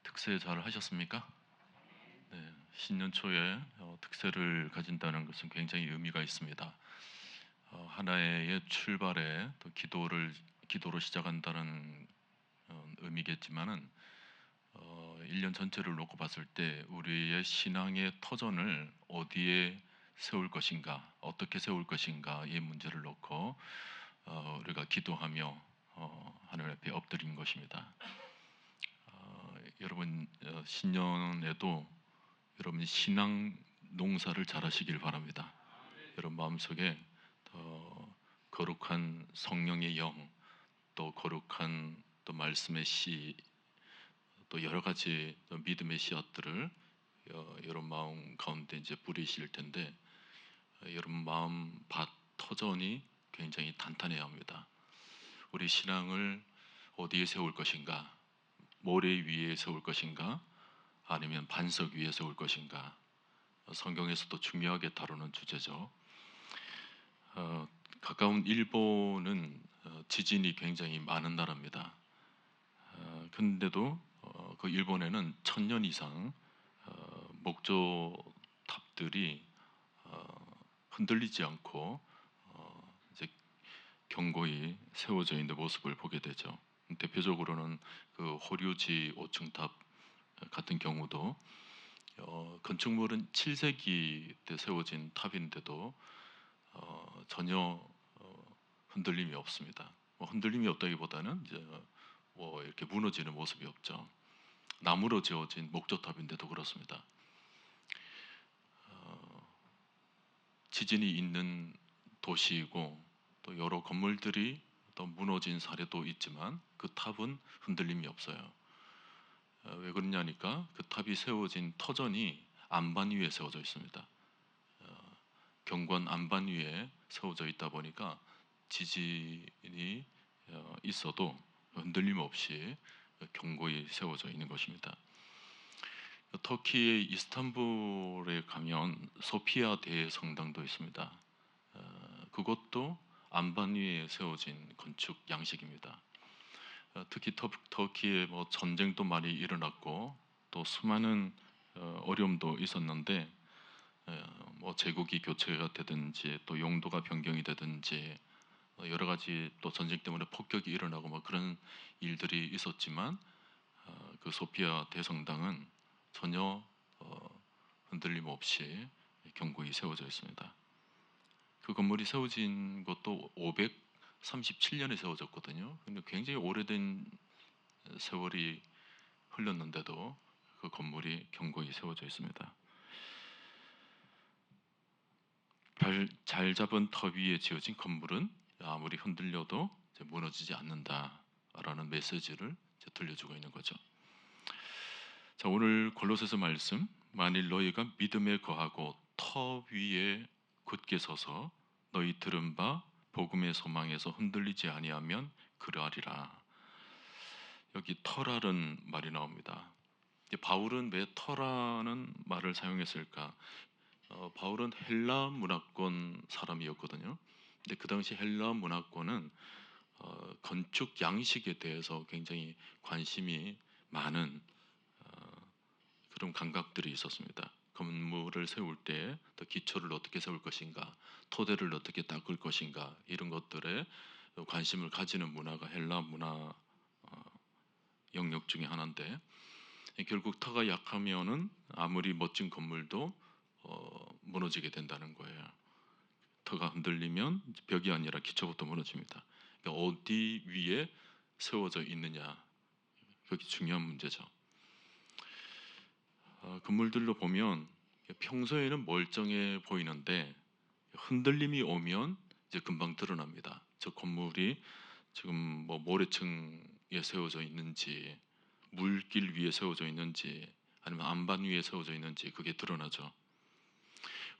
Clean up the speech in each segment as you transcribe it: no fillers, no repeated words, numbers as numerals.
특세 잘 하셨습니까? 네, 신년 초에 특세를 가진다는 것은 굉장히 의미가 있습니다. 하나의 출발에 또 기도로 시작한다는 의미겠지만은 1년 전체를 놓고 봤을 때 우리의 신앙의 터전을 어디에 세울 것인가, 어떻게 세울 것인가 이 문제를 놓고 우리가 기도하며 하늘 앞에 엎드린 것입니다. 여러분 신년에도 여러분이 신앙 농사를 잘하시길 바랍니다. 여러분 마음속에 더 거룩한 성령의 영, 또 거룩한 또 말씀의 씨, 또 여러 가지 또 믿음의 씨앗들을 여러분 마음 가운데 이제 뿌리실 텐데 여러분 마음 밭 터전이 굉장히 단단해야 합니다. 우리 신앙을 어디에 세울 것인가? 모래 위에 세울 것인가? 아니면 반석 위에 세울 것인가? 성경에서도 중요하게 다루는 주제죠. 어, 가까운 일본은 지진이 굉장히 많은 나라입니다. 근데도 그 일본에는 1000년 이상 목조탑들이 흔들리지 않고 이제 견고히 세워져 있는 모습을 보게 되죠. 대표적으로는 그 호류지 5층탑 같은 경우도 건축물은 7세기 때 세워진 탑인데도 전혀 흔들림이 없습니다. 뭐 흔들림이 없다기보다는 이제 뭐 이렇게 무너지는 모습이 없죠. 나무로 지어진 목조탑인데도 그렇습니다. 지진이 있는 도시이고 또 여러 건물들이 또 무너진 사례도 있지만 그 탑은 흔들림이 없어요. 왜 그러냐니까 그 탑이 세워진 터전이 안반 위에 세워져 있습니다. 경관 안반 위에 세워져 있다 보니까 지진이 있어도 흔들림 없이 견고히 세워져 있는 것입니다. 터키의 이스탄불에 가면 소피아 대성당도 있습니다. 그것도 안반 위에 세워진 건축 양식입니다. 특히 터키에 뭐 전쟁도 많이 일어났고 또 수많은 어려움도 있었는데 뭐 제국이 교체가 되든지 또 용도가 변경이 되든지 여러 가지 또 전쟁 때문에 폭격이 일어나고 뭐 그런 일들이 있었지만 그 소피아 대성당은 전혀 흔들림 없이 견고히 세워져 있습니다. 그 건물이 세워진 것도 537년에 세워졌거든요. 근데 굉장히 오래된 세월이 흘렀는데도 그 건물이 견고히 세워져 있습니다. 잘 잡은 터 위에 지어진 건물은 아무리 흔들려도 무너지지 않는다라는 메시지를 들려주고 있는 거죠. 자, 오늘 골로새서 말씀, 만일 너희가 믿음에 거하고 터 위에 굳게 서서 너희 들은 바 복음의 소망에서 흔들리지 아니하면 그러하리라. 여기 터라는 말이 나옵니다. 바울은 왜 터라는 말을 사용했을까? 바울은 헬라 문화권 사람이었거든요. 근데 그 당시 헬라 문화권은 건축 양식에 대해서 굉장히 관심이 많은 그런 감각들이 있었습니다. 건물을 세울 때 또 기초를 어떻게 세울 것인가, 토대를 어떻게 닦을 것인가 이런 것들에 관심을 가지는 문화가 헬라 문화 영역 중에 하나인데 결국 터가 약하면은 아무리 멋진 건물도 무너지게 된다는 거예요. 터가 흔들리면 벽이 아니라 기초부터 무너집니다. 그러니까 어디 위에 세워져 있느냐 그게 중요한 문제죠. 건물들로 보면 평소에는 멀쩡해 보이는데 흔들림이 오면 이제 금방 드러납니다. 저 건물이 지금 뭐 모래층에 세워져 있는지 물길 위에 세워져 있는지 아니면 안반 위에 세워져 있는지 그게 드러나죠.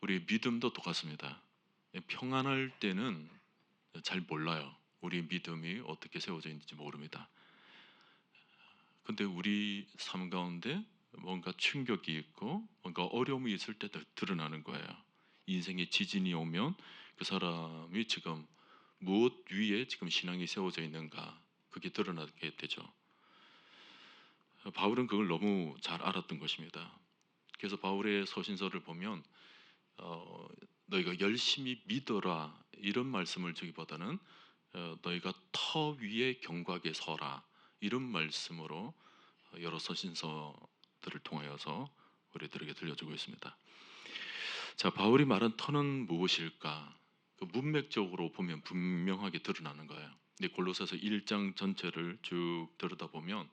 우리 믿음도 똑같습니다. 평안할 때는 잘 몰라요. 우리 믿음이 어떻게 세워져 있는지 모릅니다. 근데 우리 삶 가운데 뭔가 충격이 있고 뭔가 어려움이 있을 때 드러나는 거예요. 인생의 지진이 오면 그 사람이 지금 무엇 위에 지금 신앙이 세워져 있는가 그게 드러나게 되죠. 바울은 그걸 너무 잘 알았던 것입니다. 그래서 바울의 서신서를 보면 너희가 열심히 믿어라 이런 말씀을 주기보다는 너희가 터 위에 경고하게 서라 이런 말씀으로 여러 서신서들을 통하여서 우리들에게 들려주고 있습니다. 자, 바울이 말한 터는 무엇일까? 그 문맥적으로 보면 분명하게 드러나는 거예요. 근데 골로새서 1장 전체를 쭉 들여다보면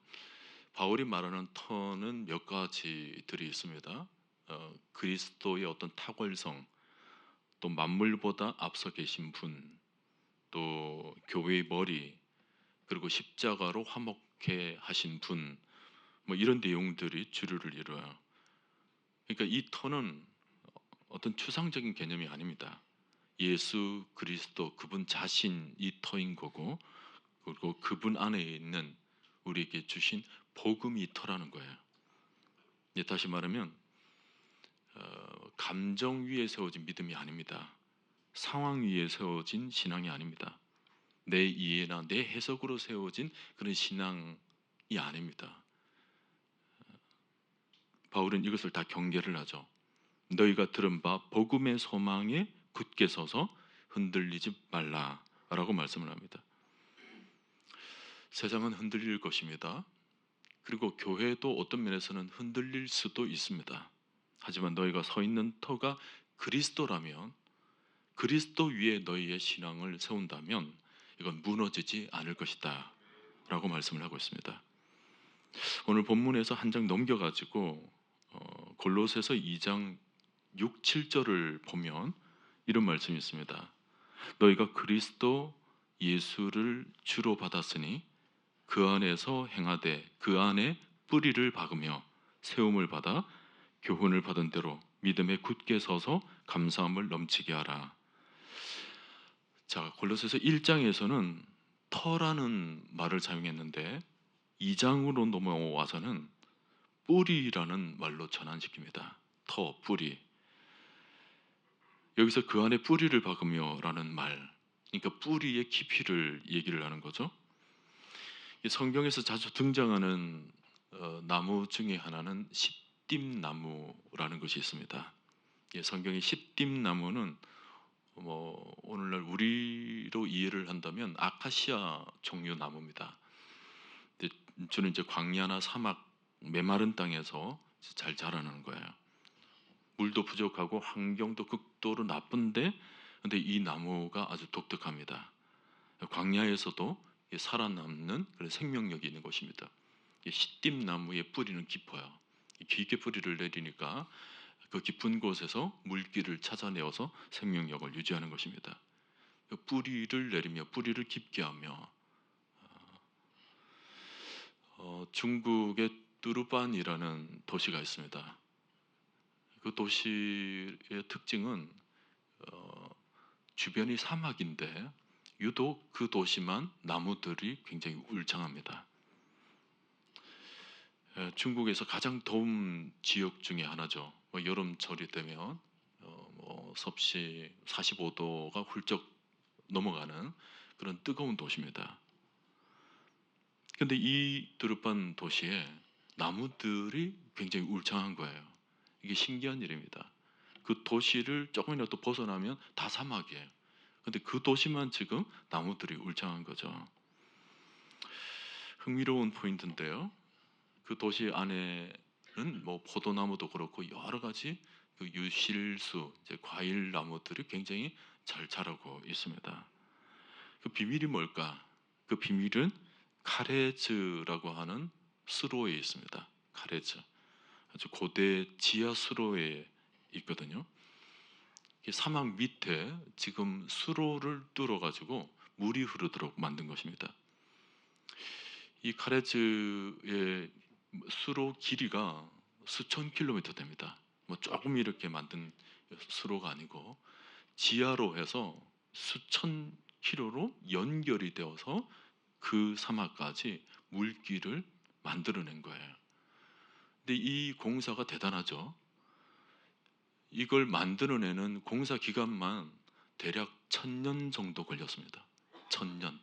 바울이 말하는 터는 몇 가지들이 있습니다. 그리스도의 어떤 탁월성, 또 만물보다 앞서 계신 분, 또 교회의 머리, 그리고 십자가로 화목해 하신 분, 뭐 이런 내용들이 주류를 이루어요. 그러니까 이 터는 어떤 추상적인 개념이 아닙니다. 예수 그리스도 그분 자신이 터인 거고, 그리고 그분 안에 있는 우리에게 주신 복음이 터라는 거예요. 다시 말하면 감정 위에 세워진 믿음이 아닙니다. 상황 위에 세워진 신앙이 아닙니다. 내 이해나 내 해석으로 세워진 그런 신앙이 아닙니다. 바울은 이것을 다 경계를 하죠. 너희가 들은 바 복음의 소망에 굳게 서서 흔들리지 말라라고 말씀을 합니다. 세상은 흔들릴 것입니다. 그리고 교회도 어떤 면에서는 흔들릴 수도 있습니다. 하지만 너희가 서 있는 터가 그리스도라면, 그리스도 위에 너희의 신앙을 세운다면 이건 무너지지 않을 것이다 라고 말씀을 하고 있습니다. 오늘 본문에서 한 장 넘겨가지고 골로새서 2장 6, 7절을 보면 이런 말씀이 있습니다. 너희가 그리스도 예수를 주로 받았으니 그 안에서 행하되 그 안에 뿌리를 박으며 세움을 받아 교훈을 받은 대로 믿음에 굳게 서서 감사함을 넘치게 하라. 자, 골로새서 1장에서는 터라는 말을 사용했는데 2장으로 넘어와서는 뿌리라는 말로 전환시킵니다. 터, 뿌리. 여기서 그 안에 뿌리를 박으며라는 말, 그러니까 뿌리의 깊이를 얘기를 하는 거죠. 성경에서 자주 등장하는 나무 중에 하나는 십dim나무라는 것이 있습니다. 성경의 십dim나무는 오늘날 우리로 이해를 한다면 아카시아 종류 나무입니다. 주는 이제 광야나 사막, 메마른 땅에서 잘 자라는 거예요. 물도 부족하고 환경도 극도로 나쁜데, 근데 이 나무가 아주 독특합니다. 광야에서도 살아남는 그런 생명력이 있는 것입니다. 시딤나무의 뿌리는 깊어요. 깊게 뿌리를 내리니까 그 깊은 곳에서 물기를 찾아내어서 생명력을 유지하는 것입니다. 뿌리를 내리며 뿌리를 깊게 하며 중국의 뚜르반이라는 도시가 있습니다. 그 도시의 특징은 주변이 사막인데 유독 그 도시만 나무들이 굉장히 울창합니다. 중국에서 가장 더운 지역 중에 하나죠. 여름철이 되면 섭씨 45도가 훌쩍 넘어가는 그런 뜨거운 도시입니다. 근데 이 드르반 도시에 나무들이 굉장히 울창한 거예요. 이게 신기한 일입니다. 그 도시를 조금이라도 벗어나면 다 사막이에요. 근데 그 도시만 지금 나무들이 울창한 거죠. 흥미로운 포인트인데요. 그 도시 안에는 포도나무도 그렇고 여러 가지 그 유실수, 이제 과일 나무들이 굉장히 잘 자라고 있습니다. 그 비밀이 뭘까? 그 비밀은 카레즈라고 하는 수로에 있습니다. 카레즈. 아주 고대 지하 수로에 있거든요. 사막 밑에 지금 수로를 뚫어 가지고 물이 흐르도록 만든 것입니다. 이 카레즈의 수로 길이가 수천 킬로미터 됩니다. 조금 이렇게 만든 수로가 아니고 지하로 해서 수천 킬로로 연결이 되어서 그 사막까지 물길을 만들어낸 거예요. 근데 이 공사가 대단하죠. 이걸 만들어내는 공사 기간만 대략 1000년 정도 걸렸습니다. 1000년.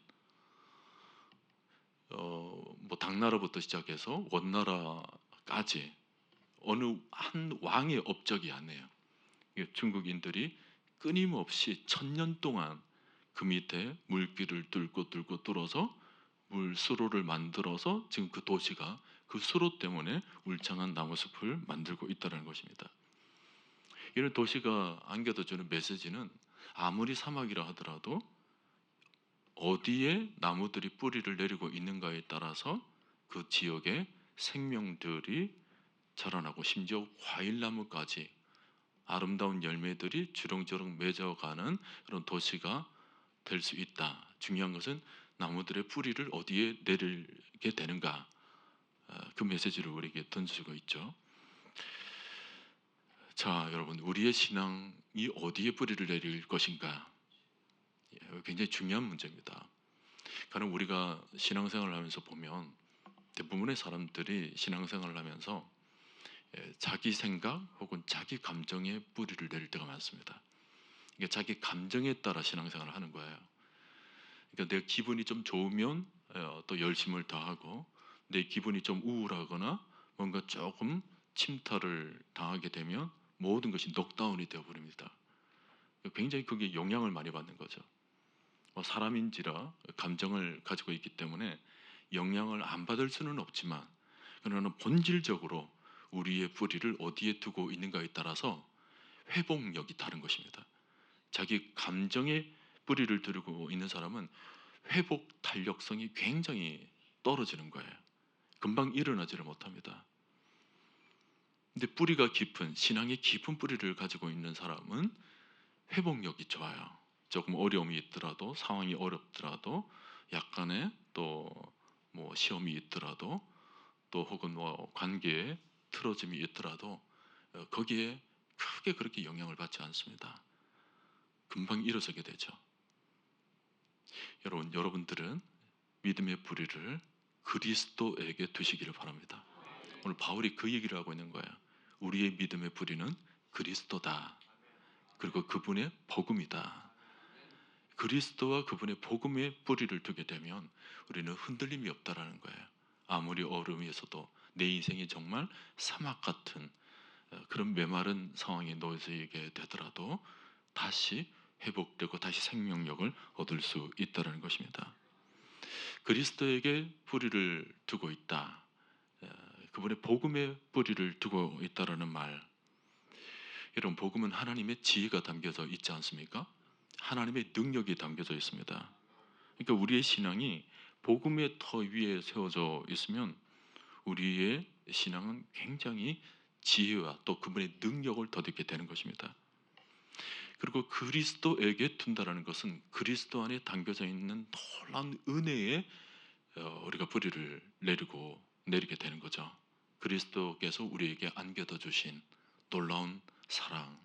뭐 당나라부터 시작해서 원나라까지 어느 한 왕의 업적이 아니에요. 중국인들이 끊임없이 1000년 동안 그 밑에 물길을 뚫고 뚫어서 물수로를 만들어서 지금 그 도시가 그 수로 때문에 울창한 나무숲을 만들고 있다는 것입니다. 이런 도시가 안겨주는 메시지는 아무리 사막이라 하더라도 어디에 나무들이 뿌리를 내리고 있는가에 따라서 그 지역의 생명들이 자라나고 심지어 과일나무까지 아름다운 열매들이 주렁주렁 맺어가는 그런 도시가 될 수 있다. 중요한 것은 나무들의 뿌리를 어디에 내리게 되는가, 그 메시지를 우리에게 던지고 있죠. 자, 여러분, 우리의 신앙이 어디에 뿌리를 내릴 것인가, 굉장히 중요한 문제입니다. 가령 우리가 신앙생활을 하면서 보면 대부분의 사람들이 신앙생활을 하면서 자기 생각 혹은 자기 감정에 뿌리를 내릴 때가 많습니다. 그러니까 자기 감정에 따라 신앙생활을 하는 거예요. 그러니까 내 기분이 좀 좋으면 또 열심을 다하고, 내 기분이 좀 우울하거나 뭔가 조금 침탈을 당하게 되면 모든 것이 녹다운이 되어버립니다. 굉장히 그게 영향을 많이 받는 거죠. 사람인지라 감정을 가지고 있기 때문에 영향을 안 받을 수는 없지만, 그러나 본질적으로 우리의 뿌리를 어디에 두고 있는가에 따라서 회복력이 다른 것입니다. 자기 감정에 뿌리를 두고 있는 사람은 회복 탄력성이 굉장히 떨어지는 거예요. 금방 일어나지를 못합니다. 근데 뿌리가 깊은, 신앙의 깊은 뿌리를 가지고 있는 사람은 회복력이 좋아요. 조금 어려움이 있더라도, 상황이 어렵더라도, 약간의 또 뭐 시험이 있더라도, 또 혹은 뭐 관계에 틀어짐이 있더라도 거기에 크게 그렇게 영향을 받지 않습니다. 금방 일어서게 되죠. 여러분들은 믿음의 뿌리를 그리스도에게 두시기를 바랍니다. 오늘 바울이 그 얘기를 하고 있는 거예요. 우리의 믿음의 뿌리는 그리스도다. 그리고 그분의 복음이다. 그리스도와 그분의 복음의 뿌리를 두게 되면 우리는 흔들림이 없다라는 거예요. 아무리 얼음이 있어도 내 인생이 정말 사막 같은 그런 메마른 상황에 놓여지게 되더라도 다시 회복되고 다시 생명력을 얻을 수 있다는 것입니다. 그리스도에게 뿌리를 두고 있다. 그분의 복음의 뿌리를 두고 있다라는 말. 여러분, 복음은 하나님의 지혜가 담겨져 있지 않습니까? 하나님의 능력이 담겨져 있습니다. 그러니까 우리의 신앙이 복음의 터 위에 세워져 있으면 우리의 신앙은 굉장히 지혜와 또 그분의 능력을 덧입게 되는 것입니다. 그리고 그리스도에게 둔다라는 것은 그리스도 안에 담겨져 있는 놀라운 은혜에 우리가 뿌리를 내리게 되는 거죠. 그리스도께서 우리에게 안겨다 주신 놀라운 사랑,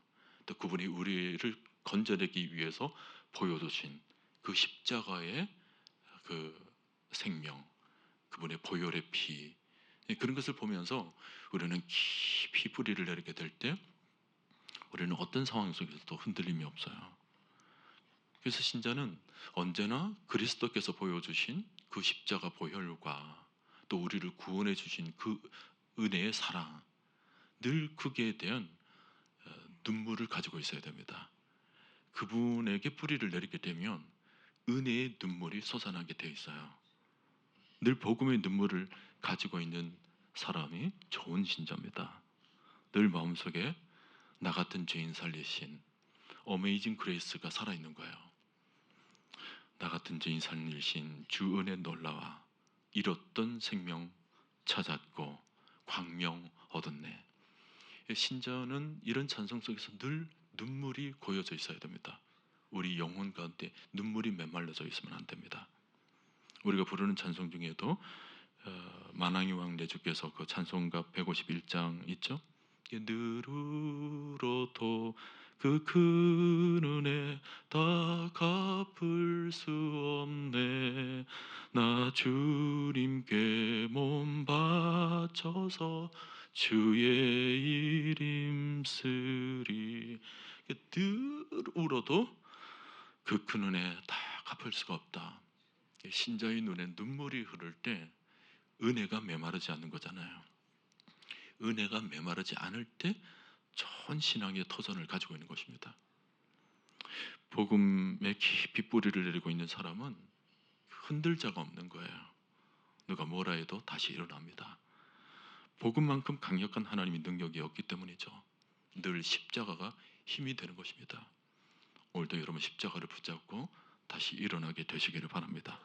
또 그분이 우리를 건져내기 위해서 보여주신 그 십자가의 그 생명, 그분의 보혈의 피, 그런 것을 보면서 우리는 깊이 뿌리를 내리게 될 때 우리는 어떤 상황 속에서도 흔들림이 없어요. 그래서 신자는 언제나 그리스도께서 보여주신 그 십자가 보혈과 또 우리를 구원해 주신 그 은혜의 사랑, 늘 그에 대한 눈물을 가지고 있어야 됩니다. 그분에게 뿌리를 내리게 되면 은혜의 눈물이 솟아나게 되어 있어요. 늘 복음의 눈물을 가지고 있는 사람이 좋은 신자입니다. 늘 마음속에 나 같은 죄인 살리신 어메이징 그레이스가 살아있는 거예요. 나 같은 죄인 살리신 주 은혜 놀라와 잃었던 생명 찾았고 광명 얻었네. 신자는 이런 찬송 속에서 늘 눈물이 고여져 있어야 됩니다. 우리 영혼 가운데 눈물이 메말라져 있으면 안 됩니다. 우리가 부르는 찬송 중에도 만왕의 왕 내 주께서 그 찬송가 151장 있죠? 느르러도 그 큰 은혜 다 갚을 수 없네. 나 주님께 몸 바쳐서 주의 일 힘쓰리. 늘 울어도 그 큰 은혜 다 갚을 수가 없다. 신자의 눈에 눈물이 흐를 때 은혜가 메마르지 않는 거잖아요. 은혜가 메마르지 않을 때 좋은 신앙의 터전을 가지고 있는 것입니다. 복음에 깊이 뿌리를 내리고 있는 사람은 흔들 자가 없는 거예요. 누가 뭐라 해도 다시 일어납니다. 복음만큼 강력한 하나님의 능력이 없기 때문이죠. 늘 십자가가 힘이 되는 것입니다. 오늘도 여러분 십자가를 붙잡고 다시 일어나게 되시기를 바랍니다.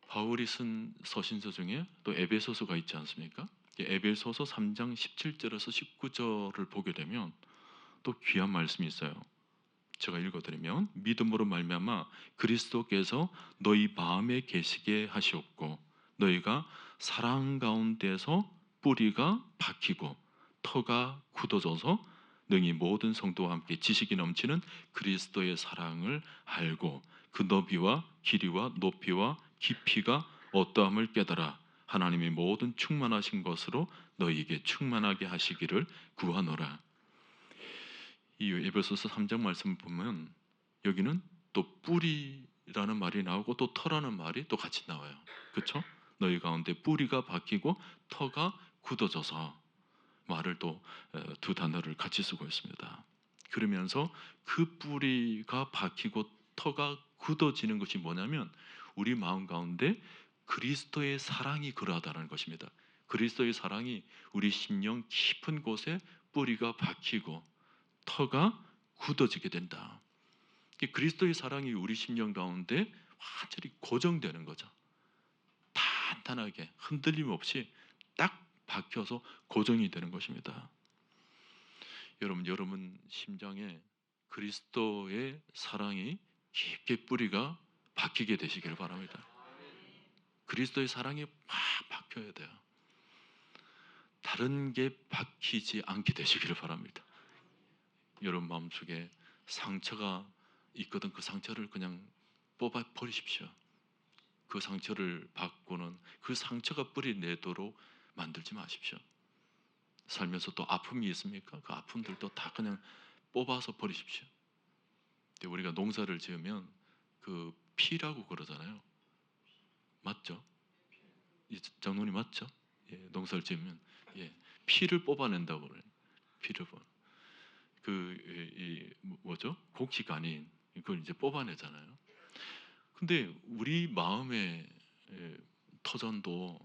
바울이 쓴 서신서 중에 또 에베소서가 있지 않습니까? 에베소서 3장 17절에서 19절을 보게 되면 또 귀한 말씀이 있어요. 제가 읽어드리면 믿음으로 말미암아 그리스도께서 너희 마음에 계시게 하시옵고 너희가 사랑 가운데서 뿌리가 박히고 터가 굳어져서 능히 모든 성도와 함께 지식이 넘치는 그리스도의 사랑을 알고 그 너비와 길이와 높이와 깊이가 어떠함을 깨달아 하나님의 모든 충만하신 것으로 너희에게 충만하게 하시기를 구하노라. 이 에베소서 3장 말씀을 보면 여기는 또 뿌리라는 말이 나오고 또 터라는 말이 또 같이 나와요. 그렇죠? 너희 가운데 뿌리가 박히고 터가 굳어져서 말을 또 두 단어를 같이 쓰고 있습니다. 그러면서 그 뿌리가 박히고 터가 굳어지는 것이 뭐냐면 우리 마음 가운데 그리스도의 사랑이 그러하다는 것입니다. 그리스도의 사랑이 우리 심령 깊은 곳에 뿌리가 박히고 터가 굳어지게 된다. 그리스도의 사랑이 우리 심령 가운데 완전히 고정되는 거죠. 탄탄하게 흔들림 없이 딱 박혀서 고정이 되는 것입니다. 여러분 심장에 그리스도의 사랑이 깊게 뿌리가 박히게 되시기를 바랍니다. 그리스도의 사랑이 막 박혀야 돼요. 다른 게 박히지 않게 되시기를 바랍니다. 여러분 마음속에 상처가 있거든 그 상처를 그냥 뽑아 버리십시오. 그 상처를 받고는 그 상처가 뿌리 내도록 만들지 마십시오. 살면서 또 아픔이 있습니까? 그 아픔들도 다 그냥 뽑아서 버리십시오. 우리가 농사를 지으면 그 피라고 그러잖아요. 맞죠? 장로님 맞죠? 예, 농사를 지으면 예, 피를 뽑아낸다고 그래요. 피를 뽑아. 뭐죠? 곡식 아닌 그걸 이제 뽑아내잖아요. 근데 우리 마음의 터전도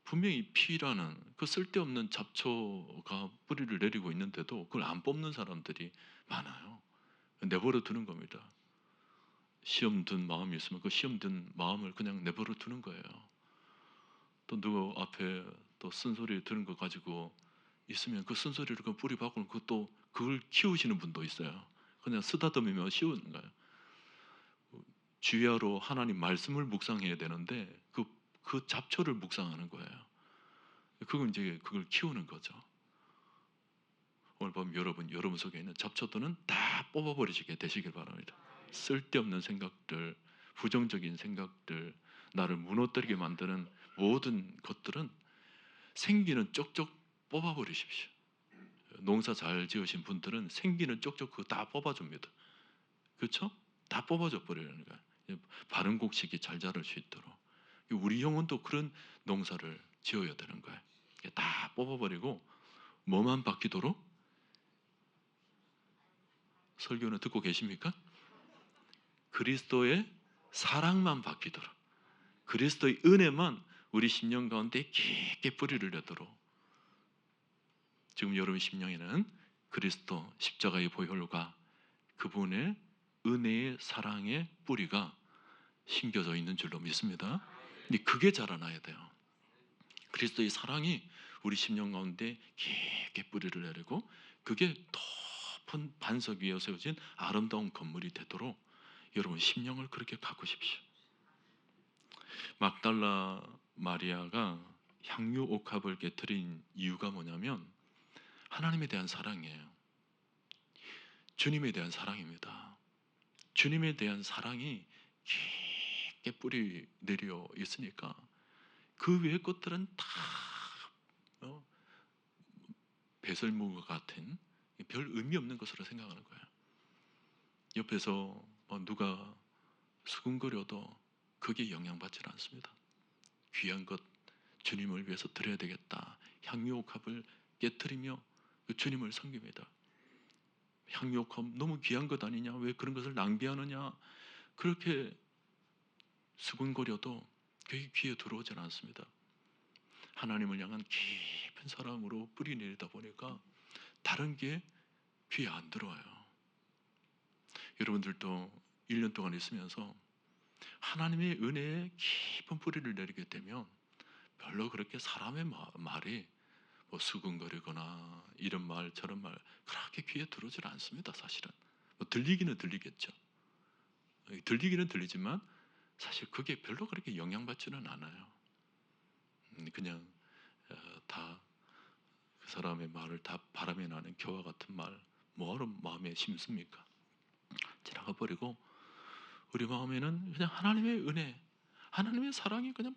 분명히 피라는 그 쓸데없는 잡초가 뿌리를 내리고 있는데도 그걸 안 뽑는 사람들이 많아요. 내버려 두는 겁니다. 시험 든 마음이 있으면 그 시험 든 마음을 그냥 내버려 두는 거예요. 또 누구 앞에 또 쓴소리 들은 거 가지고 있으면 그 쓴소리를 그 뿌리 박고는 그것도 그걸 키우시는 분도 있어요. 그냥 쓰다듬으며 씌우는 거예요. 주야로 하나님 말씀을 묵상해야 되는데 그 잡초를 묵상하는 거예요. 그건 이제 그걸 키우는 거죠. 오늘 밤 여러분 속에 있는 잡초들은 다 뽑아버리시게 되시길 바랍니다. 쓸데없는 생각들, 부정적인 생각들, 나를 무너뜨리게 만드는 모든 것들은 생기는 쪽쪽 뽑아버리십시오. 농사 잘 지으신 분들은 생기는 쪽쪽 그거 다 뽑아줍니다. 그렇죠? 다 뽑아줘 버리는 거예요. 바른 곡식이 잘 자랄 수 있도록. 우리 영혼도 그런 농사를 지어야 되는 거예요. 다 뽑아버리고 뭐만 바뀌도록? 설교는 듣고 계십니까? 그리스도의 사랑만 바뀌도록, 그리스도의 은혜만 우리 심령 가운데 깊게 뿌리를 내도록. 지금 여러분 심령에는 그리스도 십자가의 보혈과 그분의 은혜의 사랑의 뿌리가 심겨져 있는 줄로 믿습니다. 근데 그게 자라나야 돼요. 그리스도의 사랑이 우리 심령 가운데 깊게 뿌리를 내리고 그게 높은 반석 위에 세워진 아름다운 건물이 되도록 여러분 심령을 그렇게 가꾸십시오. 막달라 마리아가 향유 옥합을 깨뜨린 이유가 뭐냐면 하나님에 대한 사랑이에요. 주님에 대한 사랑입니다. 주님에 대한 사랑이 깊게 뿌리 내려 있으니까 그 외의 것들은 다 배설물과 같은 별 의미 없는 것으로 생각하는 거예요. 옆에서 누가 수군거려도 그게 영향받지 않습니다. 귀한 것 주님을 위해서 드려야 되겠다. 향유옥합을 깨뜨리며 그 주님을 섬깁니다. 향유옥합 너무 귀한 것 아니냐? 왜 그런 것을 낭비하느냐? 그렇게 수군거려도 그게 귀에 들어오질 않습니다. 하나님을 향한 깊은 사랑으로 뿌리내리다 보니까 다른 게 귀에 안 들어와요. 여러분들도 1년 동안 있으면서 하나님의 은혜에 깊은 뿌리를 내리게 되면 별로 그렇게 사람의 말이 뭐 수근거리거나 이런 말 저런 말 그렇게 귀에 들어오질 않습니다. 사실은 뭐 들리기는 들리겠죠. 들리기는 들리지만 사실 그게 별로 그렇게 영향받지는 않아요. 그냥 다 그 사람의 말을 다 바람에 나는 겨와 같은 말 뭐하러 마음에 심습니까? 지나가 버리고 우리 마음에는 그냥 하나님의 은혜, 하나님의 사랑이 그냥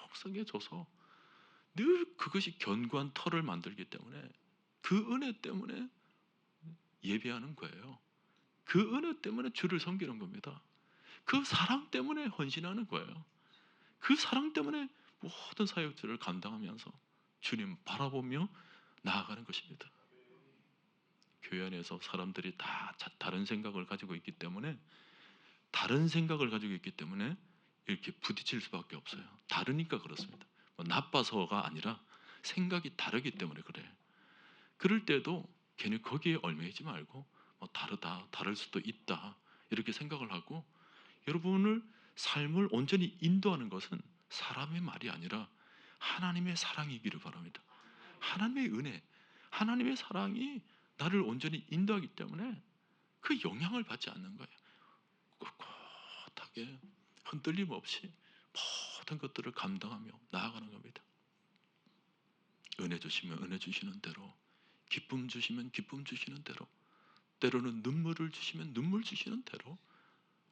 폭삭해져서 늘 그것이 견고한 털을 만들기 때문에 그 은혜 때문에 예배하는 거예요. 그 은혜 때문에 주를 섬기는 겁니다. 그 사랑 때문에 헌신하는 거예요. 그 사랑 때문에 모든 사역들을 감당하면서 주님 바라보며 나아가는 것입니다. 교회 안에서 사람들이 다 다른 생각을 가지고 있기 때문에 이렇게 부딪힐 수밖에 없어요. 다르니까 그렇습니다. 뭐 나빠서가 아니라 생각이 다르기 때문에 그래요. 그럴 때도 괜히 거기에 얽매이지 말고 뭐 다르다, 다를 수도 있다 이렇게 생각을 하고 여러분을 삶을 온전히 인도하는 것은 사람의 말이 아니라 하나님의 사랑이기를 바랍니다. 하나님의 은혜, 하나님의 사랑이 나를 온전히 인도하기 때문에 그 영향을 받지 않는 거예요. 꿋꿋하게 흔들림 없이 모든 것들을 감당하며 나아가는 겁니다. 은혜 주시면 은혜 주시는 대로, 기쁨 주시면 기쁨 주시는 대로, 때로는 눈물을 주시면 눈물 주시는 대로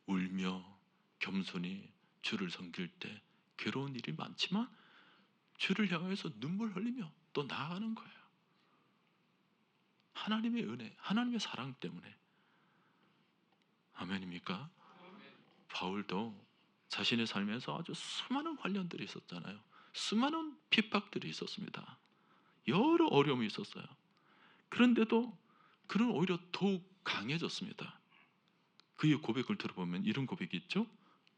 울며 겸손히 주를 섬길 때 괴로운 일이 많지만 주를 향해서 눈물 흘리며 또 나아가는 거예요. 하나님의 은혜, 하나님의 사랑 때문에. 아멘입니까? 바울도 자신의 삶에서 아주 수많은 환난들이 있었잖아요. 수많은 핍박들이 있었습니다. 여러 어려움이 있었어요. 그런데도 그는 오히려 더욱 강해졌습니다. 그의 고백을 들어보면 이런 고백이 있죠.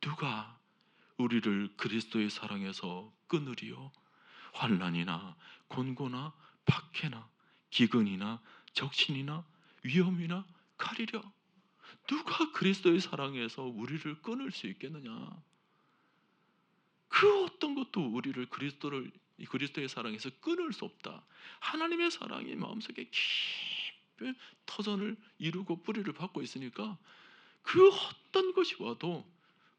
누가 우리를 그리스도의 사랑에서 끊으리요? 환난이나 곤고나 박해나 기근이나 적신이나 위험이나 칼이랴. 누가 그리스도의 사랑에서 우리를 끊을 수 있겠느냐? 그 어떤 것도 우리를 그리스도의 사랑에서 끊을 수 없다. 하나님의 사랑이 마음속에 깊은 터전을 이루고 뿌리를 받고 있으니까 그 어떤 것이 와도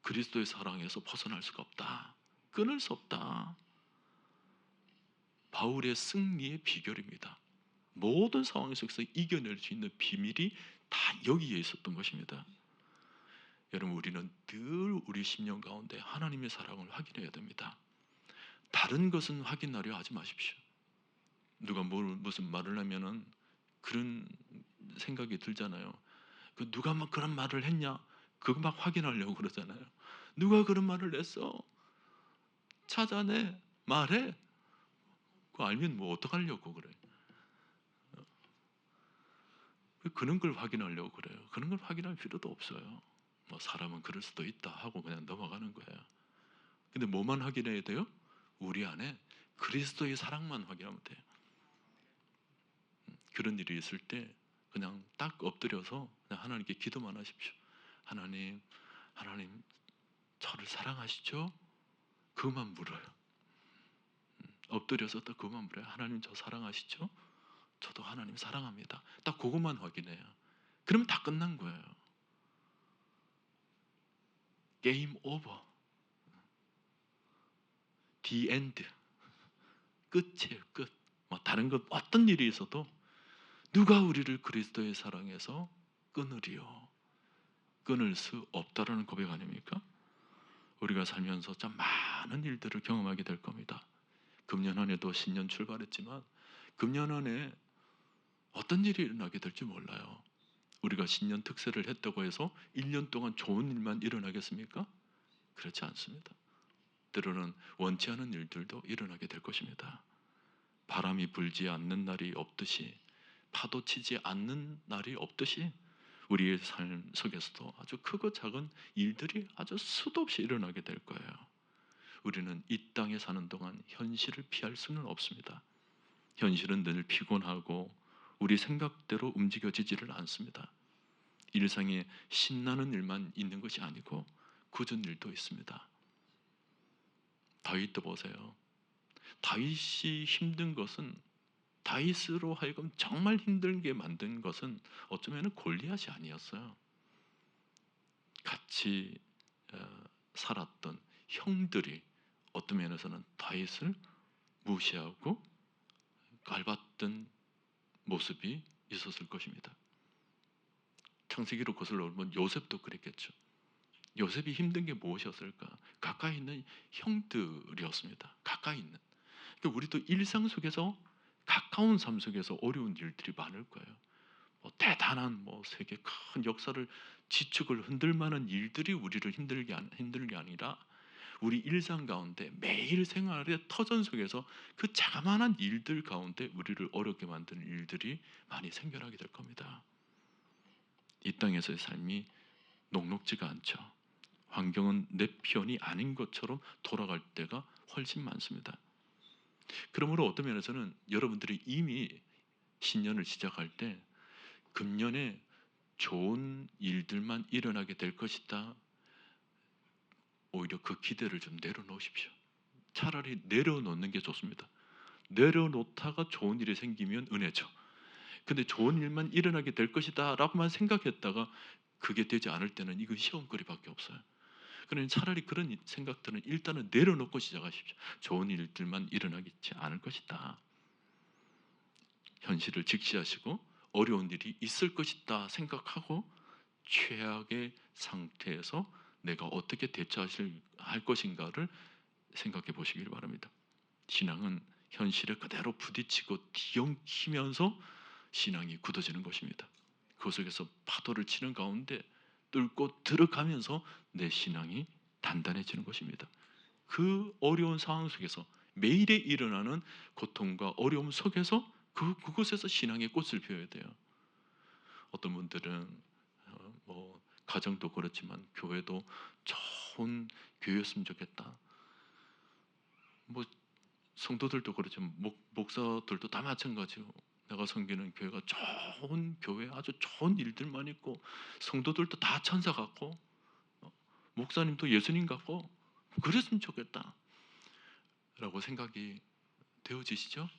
그리스도의 사랑에서 벗어날 수가 없다. 끊을 수 없다. 바울의 승리의 비결입니다. 모든 상황 속에서 이겨낼 수 있는 비밀이 다 여기에 있었던 것입니다. 여러분, 우리는 늘 우리 심령 가운데 하나님의 사랑을 확인해야 됩니다. 다른 것은 확인하려 하지 마십시오. 누가 무슨 말을 하면은 그런 생각이 들잖아요. 누가 막 그런 말을 했냐? 그거 막 확인하려고 그러잖아요. 누가 그런 말을 했어? 찾아내, 말해. 그거 알면 뭐 어떡하려고 그래? 그런 걸 확인하려고 그래요. 그런 걸 확인할 필요도 없어요. 뭐 사람은 그럴 수도 있다 하고 그냥 넘어가는 거예요. 근데 뭐만 확인해야 돼요? 우리 안에 그리스도의 사랑만 확인하면 돼요. 그런 일이 있을 때 그냥 딱 엎드려서 그냥 하나님께 기도만 하십시오. 하나님 저를 사랑하시죠? 그것만 물어요. 엎드려서 딱 그것만 물어요. 하나님 저 사랑하시죠? 저도 하나님 사랑합니다. 딱 그것만 확인해요. 그러면 다 끝난 거예요. 게임 오버. The end. 끝이에요. 끝. 뭐 다른 것 어떤 일이 있어도 누가 우리를 그리스도의 사랑에서 끊으리요? 끊을 수 없다라는 고백 아닙니까? 우리가 살면서 참 많은 일들을 경험하게 될 겁니다. 금년 한 해도 신년 출발했지만 금년 안에 어떤 일이 일어나게 될지 몰라요. 우리가 신년 특세를 했다고 해서 1년 동안 좋은 일만 일어나겠습니까? 그렇지 않습니다. 때로는 원치 않은 일들도 일어나게 될 것입니다. 바람이 불지 않는 날이 없듯이, 파도 치지 않는 날이 없듯이 우리의 삶 속에서도 아주 크고 작은 일들이 아주 수도 없이 일어나게 될 거예요. 우리는 이 땅에 사는 동안 현실을 피할 수는 없습니다. 현실은 늘 피곤하고 우리 생각대로 움직여지지를 않습니다. 일상에 신나는 일만 있는 것이 아니고 굳은 일도 있습니다. 다윗도 보세요. 다윗이 힘든 것은, 다윗으로 하여금 정말 힘들게 만든 것은 어쩌면 골리앗이 아니었어요. 같이 살았던 형들이 어떤 면에서는 다윗을 무시하고 깔봤던 모습이 있었을 것입니다. 창세기로 거슬러 오면 요셉도 그랬겠죠. 요셉이 힘든 게 무엇이었을까? 가까이 있는 형들이었습니다. 가까이 있는. 그러니까 우리도 일상 속에서, 가까운 삶 속에서 어려운 일들이 많을 거예요. 대단한 세계 큰 역사를, 지축을 흔들 만한 일들이 우리를 힘들게 아니라 우리 일상 가운데 매일 생활의 터전 속에서 그 자그마한 일들 가운데 우리를 어렵게 만드는 일들이 많이 생겨나게 될 겁니다. 이 땅에서의 삶이 녹록지가 않죠. 환경은 내 편이 아닌 것처럼 돌아갈 때가 훨씬 많습니다. 그러므로 어떤 면에서는 여러분들이 이미 신년을 시작할 때 금년에 좋은 일들만 일어나게 될 것이다, 오히려 그 기대를 좀 내려놓으십시오. 차라리 내려놓는 게 좋습니다. 내려놓다가 좋은 일이 생기면 은혜죠. 근데 좋은 일만 일어나게 될 것이다 라고만 생각했다가 그게 되지 않을 때는 이거 시험거리밖에 없어요. 그러니 차라리 그런 생각들은 일단은 내려놓고 시작하십시오. 좋은 일들만 일어나지 않을 것이다. 현실을 직시하시고 어려운 일이 있을 것이다 생각하고 최악의 상태에서 내가 어떻게 대처할 것인가를 생각해 보시길 바랍니다. 신앙은 현실에 그대로 부딪히고 뒤엉키면서 신앙이 굳어지는 것입니다. 그 속에서 파도를 치는 가운데 뚫고 들어가면서 내 신앙이 단단해지는 것입니다. 그 어려운 상황 속에서 매일에 일어나는 고통과 어려움 속에서 그곳에서 신앙의 꽃을 피워야 돼요. 어떤 분들은 가정도 그렇지만 교회도 좋은 교회였으면 좋겠다. 성도들도 그렇지만 목사들도 다 마찬가지고, 내가 섬기는 교회가 좋은 교회, 아주 좋은 일들만 있고 성도들도 다 천사 같고 목사님도 예수님 같고 그랬으면 좋겠다 라고 생각이 되어지시죠?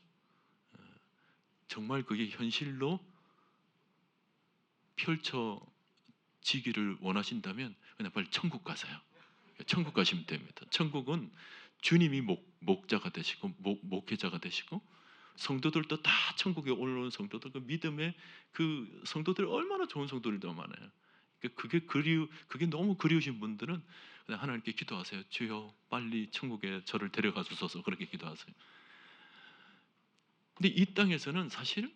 정말 그게 현실로 펼쳐지기를 원하신다면 그냥 빨리 천국 가세요. 천국 가시면 됩니다. 천국은 주님이 목자가 되시고 목회자가 되시고 성도들도 다 천국에 올라온 성도들, 그 믿음의 그 성도들, 얼마나 좋은 성도들도 많아요. 그게 너무 그리우신 분들은 그냥 하나님께 기도하세요. 주여 빨리 천국에 저를 데려가 주소서. 그렇게 기도하세요. 근데 이 땅에서는 사실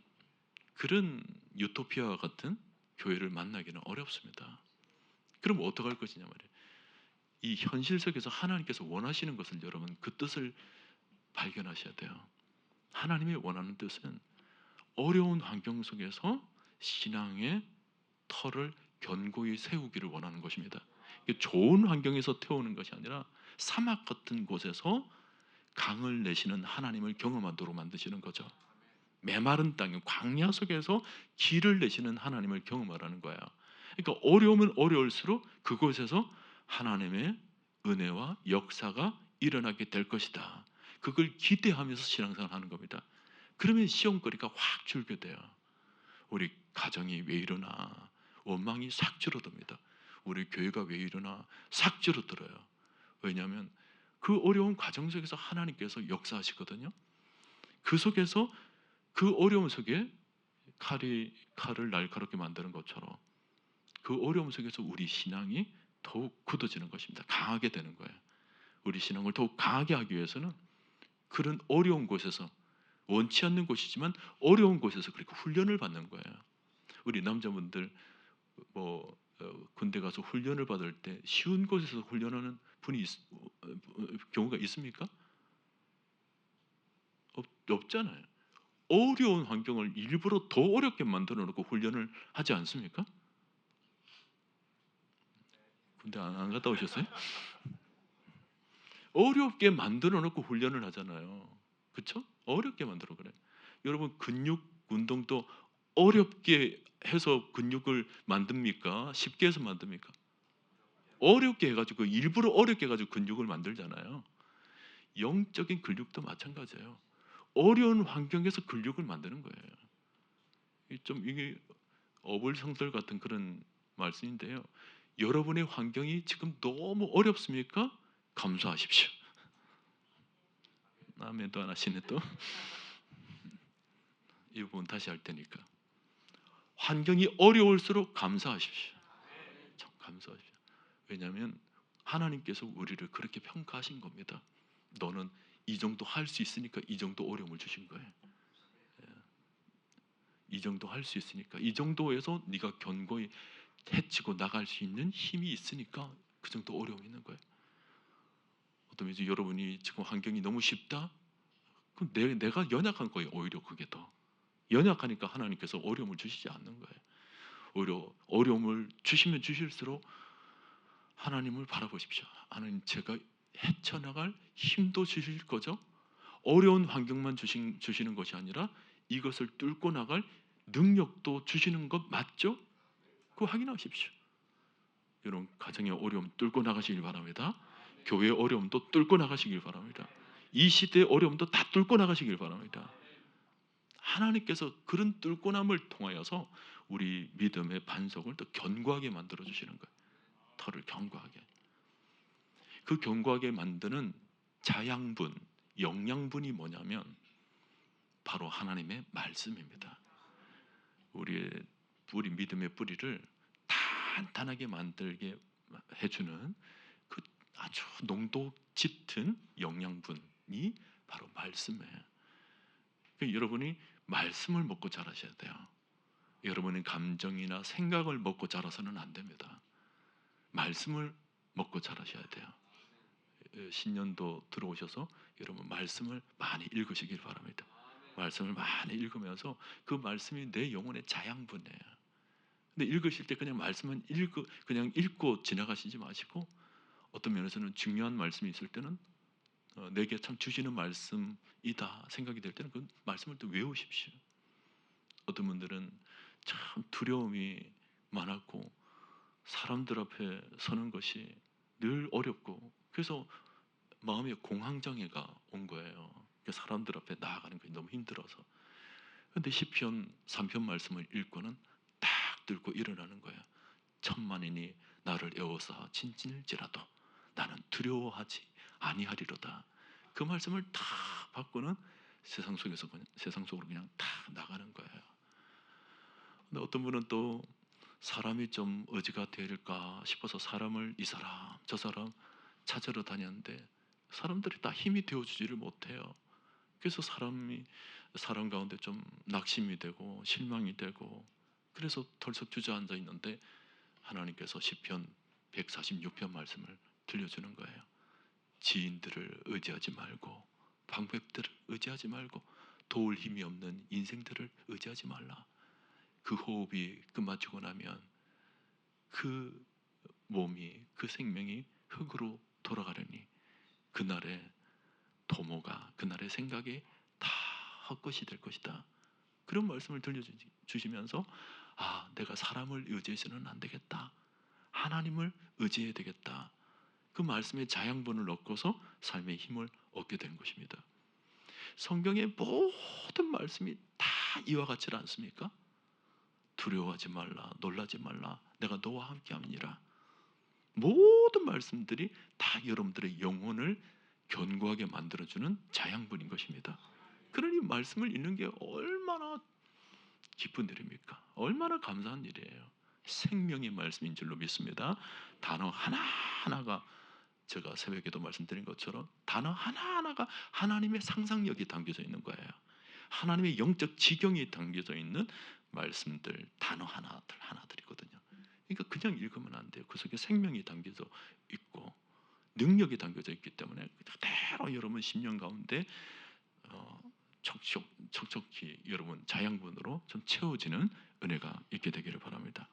그런 유토피아와 같은 교회를 만나기는 어렵습니다. 그럼 어떡할 것이냐 말이에요. 이 현실 속에서 하나님께서 원하시는 것을, 여러분 그 뜻을 발견하셔야 돼요. 하나님이 원하는 뜻은 어려운 환경 속에서 신앙의 터를 견고히 세우기를 원하는 것입니다. 좋은 환경에서 태우는 것이 아니라 사막 같은 곳에서 강을 내시는 하나님을 경험하도록 만드시는 거죠. 메마른 땅, 광야 속에서 길을 내시는 하나님을 경험하라는 거예요. 그러니까 어려우면 어려울수록 그곳에서 하나님의 은혜와 역사가 일어나게 될 것이다. 그걸 기대하면서 신앙생활 하는 겁니다. 그러면 시험거리가 확 줄게 돼요. 우리 가정이 왜 이러나 원망이 싹 줄어듭니다. 우리 교회가 왜 이러나 싹 줄어들어요. 왜냐하면 그 어려운 과정 속에서 하나님께서 역사하시거든요. 그 속에서, 그 어려움 속에 칼을 날카롭게 만드는 것처럼 그 어려움 속에서 우리 신앙이 더욱 굳어지는 것입니다. 강하게 되는 거예요. 우리 신앙을 더욱 강하게 하기 위해서는 그런 어려운 곳에서, 원치 않는 곳이지만 어려운 곳에서 그렇게 훈련을 받는 거예요. 우리 남자분들 군대 가서 훈련을 받을 때 쉬운 곳에서 훈련하는 경우가 있습니까? 없잖아요. 어려운 환경을 일부러 더 어렵게 만들어 놓고 훈련을 하지 않습니까? 군대 안 갔다 오셨어요? 어렵게 만들어 놓고 훈련을 하잖아요. 그렇죠? 어렵게 만들어 그래. 여러분 근육 운동도 어렵게 해서 근육을 만듭니까? 쉽게 해서 만듭니까? 어렵게 해가지고 일부러 어렵게 해가지고 근육을 만들잖아요. 영적인 근육도 마찬가지예요. 어려운 환경에서 근육을 만드는 거예요. 이게 어불성설 같은 그런 말씀인데요. 여러분의 환경이 지금 너무 어렵습니까? 감사하십시오. 아멘도 안 하시네 또. 이 부분 다시 할 테니까. 환경이 어려울수록 감사하십시오. 참 감사하십시오. 왜냐하면 하나님께서 우리를 그렇게 평가하신 겁니다. 너는 이 정도 할 수 있으니까 이 정도 어려움을 주신 거예요. 이 정도 할 수 있으니까 이 정도에서 네가 견고히 해치고 나갈 수 있는 힘이 있으니까 그 정도 어려움이 있는 거예요. 어떤 이제 여러분이 지금 환경이 너무 쉽다? 그럼 내가 연약한 거예요. 오히려 그게 더 연약하니까 하나님께서 어려움을 주시지 않는 거예요. 오히려 어려움을 주시면 주실수록 하나님을 바라보십시오. 하나님 제가 헤쳐나갈 힘도 주실 거죠. 어려운 환경만 주시는 것이 아니라 이것을 뚫고 나갈 능력도 주시는 것 맞죠? 그거 확인하십시오. 여러분 가정의 어려움 뚫고 나가시길 바랍니다. 교회의 어려움도 뚫고 나가시길 바랍니다. 이 시대의 어려움도 다 뚫고 나가시길 바랍니다. 하나님께서 그런 뚫고남을 통하여서 우리 믿음의 반석을 더 견고하게 만들어 주시는 거예요. 털을 견고하게. 그 견고하게 만드는 자양분, 영양분이 뭐냐면 바로 하나님의 말씀입니다. 우리 믿음의 뿌리를 탄탄하게 만들게 해주는 그 아주 농도 짙은 영양분이 바로 말씀이에요. 그러니까 여러분이 말씀을 먹고 자라셔야 돼요. 여러분의 감정이나 생각을 먹고 자라서는 안 됩니다. 말씀을 먹고 자라셔야 돼요. 신년도 들어오셔서 여러분 말씀을 많이 읽으시길 바랍니다. 말씀을 많이 읽으면서 그 말씀이 내 영혼의 자양분이에요. 근데 읽으실 때 그냥 말씀은 그냥 읽고 지나가시지 마시고 어떤 면에서는 중요한 말씀이 있을 때는 내게 참 주시는 말씀이다 생각이 될 때는 그 말씀을 또 외우십시오. 어떤 분들은 참 두려움이 많았고 사람들 앞에 서는 것이 늘 어렵고 그래서 마음에 공황장애가 온 거예요. 사람들 앞에 나아가는 게 너무 힘들어서. 그런데 시편 3편 말씀을 읽고는 딱 들고 일어나는 거예요. 천만인이 나를 에워싸 진진일지라도 나는 두려워하지 아니하리로다. 그 말씀을 다 받고는 세상 속으로 그냥 다 나가는 거예요. 근데 어떤 분은 또 사람이 좀 의지가 될까 싶어서 이 사람 저 사람 찾으러 다녔는데 사람들이 다 힘이 되어주지를 못해요. 그래서 사람 가운데 좀 낙심이 되고 실망이 되고 그래서 덜썩 주저앉아 있는데 하나님께서 시편 146편 말씀을 들려주는 거예요. 지인들을 의지하지 말고 방백들을 의지하지 말고 도울 힘이 없는 인생들을 의지하지 말라. 그 호흡이 끝마치고 나면 그 몸이 그 생명이 흙으로 돌아가려니 그날의 도모가 그날의 생각이 다 헛것이 될 것이다. 그런 말씀을 들려주시면서 내가 사람을 의지해서는 안 되겠다. 하나님을 의지해야 되겠다. 그 말씀에 자양분을 얻고서 삶의 힘을 얻게 된 것입니다. 성경의 모든 말씀이 다 이와 같지 않습니까? 두려워하지 말라, 놀라지 말라, 내가 너와 함께함이니라. 모든 말씀들이 다 여러분들의 영혼을 견고하게 만들어주는 자양분인 것입니다. 그러니 말씀을 읽는 게 얼마나 기쁜 일입니까? 얼마나 감사한 일이에요. 생명의 말씀인 줄로 믿습니다. 단어 하나하나가 제가 새벽에도 말씀드린 것처럼 단어 하나하나가 하나님의 상상력이 담겨져 있는 거예요. 하나님의 영적 지경이 담겨져 있는 말씀들 단어 하나들이거든요. 그러니까 그냥 읽으면 안 돼요. 그 속에 생명이 담겨져 있고 능력이 담겨져 있기 때문에 그대로 여러분 심령 가운데 촉촉히 여러분 자양분으로 좀 채워지는 은혜가 있게 되기를 바랍니다.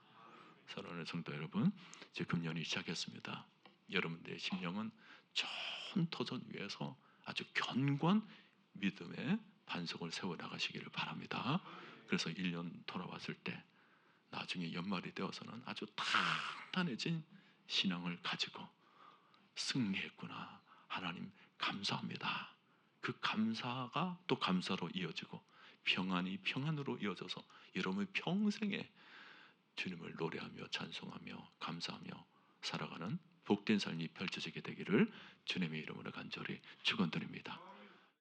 사랑하는 성도 여러분, 이제 금년이 시작했습니다. 여러분들의 심령은 좋은 터전 위에서 아주 견고한 믿음의 반석을 세워 나가시기를 바랍니다. 그래서 1년 돌아왔을 때 나중에 연말이 되어서는 아주 탄탄해진 신앙을 가지고 승리했구나. 하나님 감사합니다. 그 감사가 또 감사로 이어지고 평안이 평안으로 이어져서 여러분의 평생에 주님을 노래하며 찬송하며 감사하며 살아가는 복된 삶이 펼쳐지게 되기를 주님의 이름으로 간절히 축원드립니다.